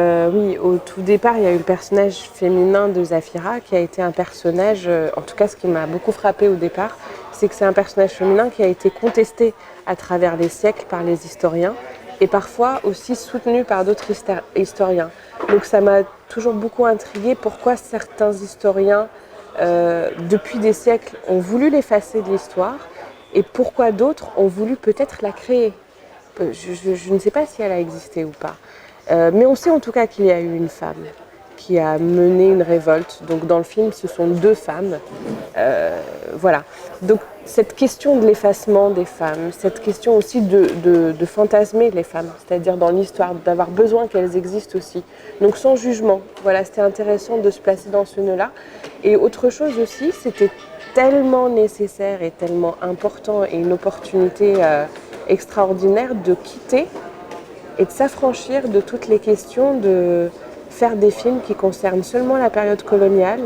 Oui, au tout départ, il y a eu le personnage féminin de Zafira qui a été un personnage, en tout cas ce qui m'a beaucoup frappé au départ, c'est que c'est un personnage féminin qui a été contesté à travers les siècles par les historiens et parfois aussi soutenu par d'autres historiens. Donc ça m'a toujours beaucoup intriguée pourquoi certains historiens, depuis des siècles, ont voulu l'effacer de l'histoire et pourquoi d'autres ont voulu peut-être la créer. Je ne sais pas si elle a existé ou pas. Mais on sait en tout cas qu'il y a eu une femme qui a mené une révolte. Donc dans le film, ce sont deux femmes. Voilà. Donc cette question de l'effacement des femmes, cette question aussi de fantasmer les femmes, c'est-à-dire dans l'histoire, d'avoir besoin qu'elles existent aussi. Donc sans jugement. Voilà, c'était intéressant de se placer dans ce nœud-là. Et autre chose aussi, c'était tellement nécessaire et tellement important et une opportunité extraordinaire de quitter et de s'affranchir de toutes les questions de faire des films qui concernent seulement la période coloniale,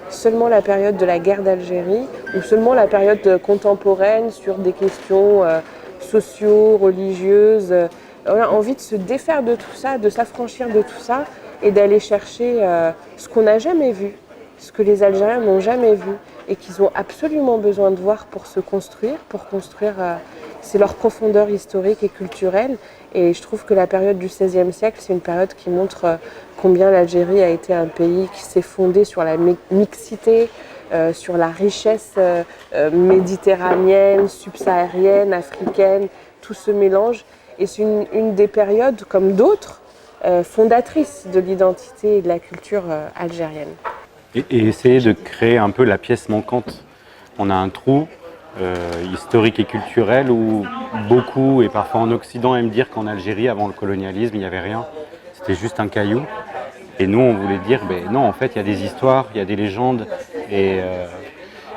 seulement la période de la guerre d'Algérie ou seulement la période contemporaine sur des questions socio, religieuses. On a envie de se défaire de tout ça, de s'affranchir de tout ça et d'aller chercher ce qu'on n'a jamais vu, ce que les Algériens n'ont jamais vu et qu'ils ont absolument besoin de voir pour se construire, c'est leur profondeur historique et culturelle. Et je trouve que la période du XVIe siècle, c'est une période qui montre combien l'Algérie a été un pays qui s'est fondé sur la mixité, sur la richesse méditerranéenne, subsaharienne, africaine, tout ce mélange. Et c'est une des périodes, comme d'autres, fondatrices de l'identité et de la culture algérienne. Et essayer de créer un peu la pièce manquante. On a un trou historique et culturel où beaucoup, et parfois en Occident, aiment dire qu'en Algérie, avant le colonialisme, il n'y avait rien. C'était juste un caillou. Et nous, on voulait dire, non, en fait, il y a des histoires, il y a des légendes, et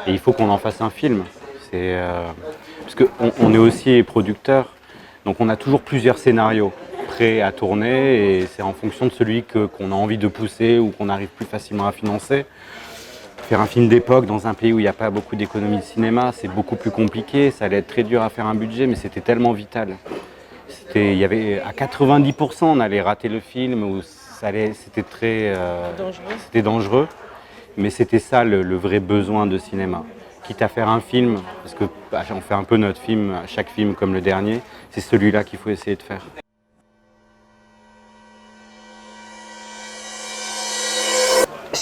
il faut qu'on en fasse un film. Parce qu'on est aussi producteur, donc on a toujours plusieurs scénarios prêts à tourner, et c'est en fonction de celui qu'on a envie de pousser ou qu'on arrive plus facilement à financer. Faire un film d'époque dans un pays où il n'y a pas beaucoup d'économie de cinéma, c'est beaucoup plus compliqué. Ça allait être très dur à faire un budget, mais c'était tellement vital. Il y avait, à 90%, on allait rater le film, ou c'était très c'était dangereux. Mais c'était ça le vrai besoin de cinéma. Quitte à faire un film, parce que on fait un peu notre film, chaque film comme le dernier, c'est celui-là qu'il faut essayer de faire.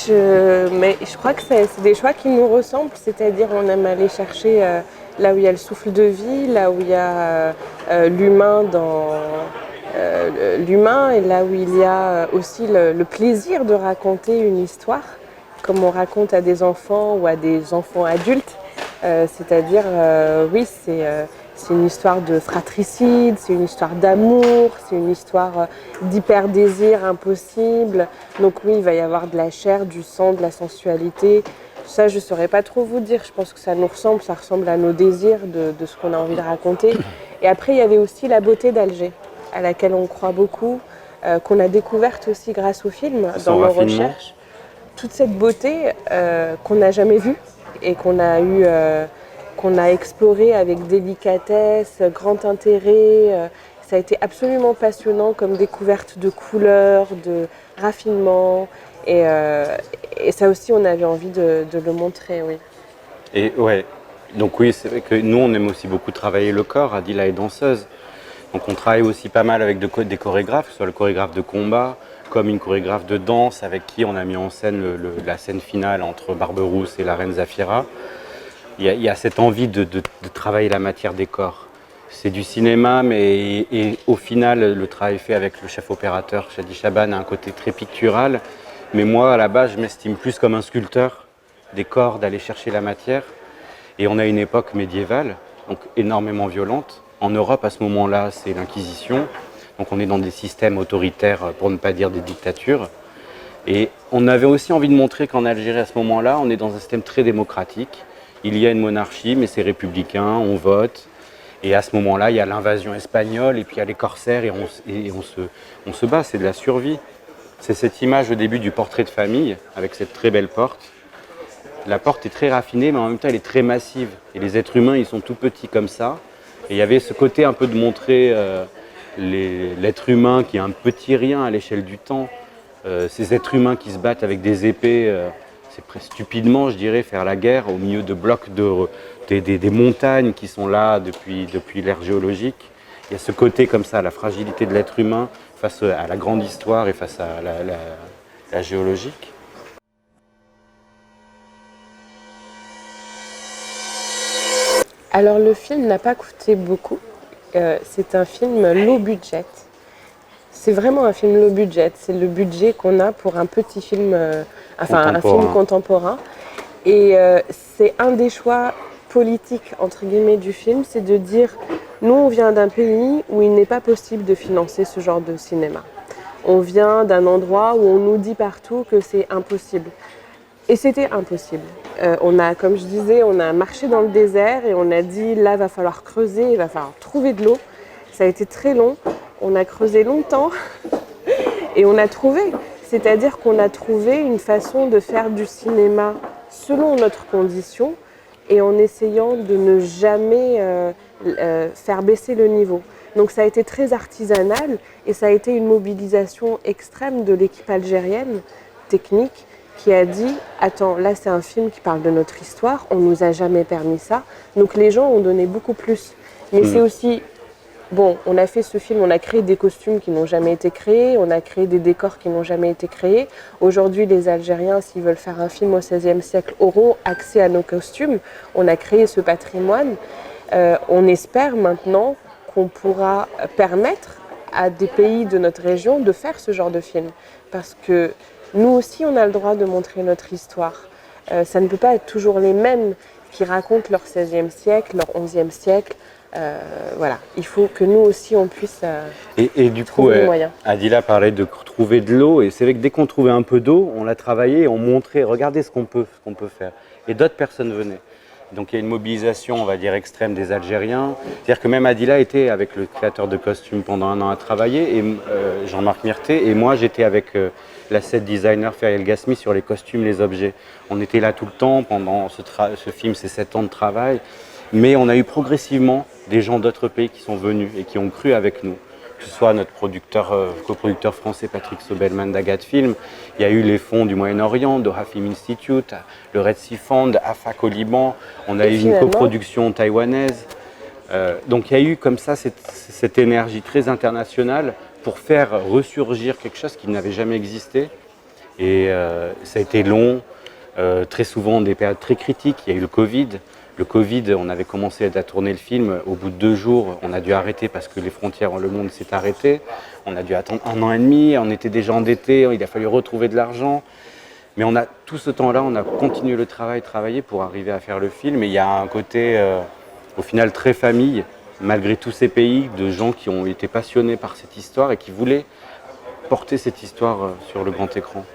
Mais je crois que c'est des choix qui nous ressemblent, c'est-à-dire on aime aller chercher là où il y a le souffle de vie, là où il y a l'humain l'humain et là où il y a aussi le plaisir de raconter une histoire, comme on raconte à des enfants ou à des enfants adultes. C'est-à-dire, oui, c'est une histoire de fratricide, c'est une histoire d'amour, c'est une histoire d'hyper-désir impossible. Donc oui, il va y avoir de la chair, du sang, de la sensualité. Ça, je ne saurais pas trop vous dire. Je pense que ça nous ressemble, ça ressemble à nos désirs de ce qu'on a envie de raconter. Et après, il y avait aussi la beauté d'Alger, à laquelle on croit beaucoup, qu'on a découverte aussi grâce au film, dans nos recherches. Toute cette beauté qu'on n'a jamais vue et qu'on a exploré avec délicatesse, grand intérêt. Ça a été absolument passionnant comme découverte de couleurs, de raffinement. Et ça aussi, on avait envie de le montrer, oui. Et ouais, donc oui, c'est vrai que nous, on aime aussi beaucoup travailler le corps. Adila est danseuse. Donc on travaille aussi pas mal avec des chorégraphes, que ce soit le chorégraphe de combat, comme une chorégraphe de danse avec qui on a mis en scène la scène finale entre Barberousse et la reine Zafira. Il y a cette envie de travailler la matière des corps. C'est du cinéma, mais au final, le travail fait avec le chef opérateur, Shadi Chaban, a un côté très pictural. Mais moi, à la base, je m'estime plus comme un sculpteur des corps, d'aller chercher la matière. Et on a une époque médiévale, donc énormément violente. En Europe, à ce moment-là, c'est l'Inquisition. Donc on est dans des systèmes autoritaires, pour ne pas dire des dictatures. Et on avait aussi envie de montrer qu'en Algérie, à ce moment-là, on est dans un système très démocratique. Il y a une monarchie, mais c'est républicain, on vote. Et à ce moment-là, il y a l'invasion espagnole, et puis il y a les corsaires, et on se bat, c'est de la survie. C'est cette image au début du portrait de famille, avec cette très belle porte. La porte est très raffinée, mais en même temps, elle est très massive. Et les êtres humains, ils sont tout petits comme ça. Et il y avait ce côté un peu de montrer l'être humain qui est un petit rien à l'échelle du temps, ces êtres humains qui se battent avec des épées, c'est presque stupidement, je dirais, faire la guerre au milieu de blocs des montagnes qui sont là depuis l'ère géologique. Il y a ce côté comme ça, la fragilité de l'être humain face à la grande histoire et face à la géologique. Alors le film n'a pas coûté beaucoup. C'est un film low budget. C'est vraiment un film low budget. C'est le budget qu'on a pour un petit film, un film contemporain. Et c'est un des choix politiques entre guillemets du film, c'est de dire nous on vient d'un pays où il n'est pas possible de financer ce genre de cinéma. On vient d'un endroit où on nous dit partout que c'est impossible. Et c'était impossible. Comme je disais, on a marché dans le désert et on a dit là, va falloir creuser, il va falloir trouver de l'eau. Ça a été très long. On a creusé longtemps et on a trouvé. C'est-à-dire qu'on a trouvé une façon de faire du cinéma selon notre condition et en essayant de ne jamais faire baisser le niveau. Donc ça a été très artisanal et ça a été une mobilisation extrême de l'équipe algérienne, technique, qui a dit « Attends, là c'est un film qui parle de notre histoire, on ne nous a jamais permis ça. » Donc les gens ont donné beaucoup plus. Mais c'est aussi, bon, on a fait ce film, on a créé des costumes qui n'ont jamais été créés, on a créé des décors qui n'ont jamais été créés. Aujourd'hui, les Algériens, s'ils veulent faire un film au XVIe siècle, auront accès à nos costumes. On a créé ce patrimoine. On espère maintenant qu'on pourra permettre à des pays de notre région de faire ce genre de film. Parce que nous aussi, on a le droit de montrer notre histoire. Ça ne peut pas être toujours les mêmes qui racontent leur XVIe siècle, leur XIe siècle. Voilà, il faut que nous aussi, on puisse et du coup, Adila parlait de trouver de l'eau. Et c'est vrai que dès qu'on trouvait un peu d'eau, on l'a travaillé et on montrait, regardez ce qu'on peut faire. Et d'autres personnes venaient. Donc il y a une mobilisation, on va dire, extrême des Algériens. C'est-à-dire que même Adila était avec le créateur de costumes pendant un an à travailler, et Jean-Marc Myrté, et moi j'étais avec la set designer Feriel Gasmi sur les costumes, les objets. On était là tout le temps pendant ce film, ces 7 ans de travail, mais on a eu progressivement des gens d'autres pays qui sont venus et qui ont cru avec nous. Que ce soit notre coproducteur français Patrick Sobelman d'Agat Film, il y a eu les fonds du Moyen-Orient, de Film Institute, le Red Sea Fund, AFAC au Liban, on a eu une coproduction taïwanaise. Donc il y a eu comme ça cette énergie très internationale pour faire ressurgir quelque chose qui n'avait jamais existé. Et ça a été long, très souvent des périodes très critiques, il y a eu le Covid. Le Covid, on avait commencé à tourner le film, au bout de 2 jours, on a dû arrêter parce que les frontières, le monde s'est arrêté. On a dû attendre 1 an et demi, on était déjà endettés, il a fallu retrouver de l'argent. Mais tout ce temps-là, on a continué le travailler pour arriver à faire le film. Et il y a un côté, au final, très famille, malgré tous ces pays, de gens qui ont été passionnés par cette histoire et qui voulaient porter cette histoire sur le grand écran.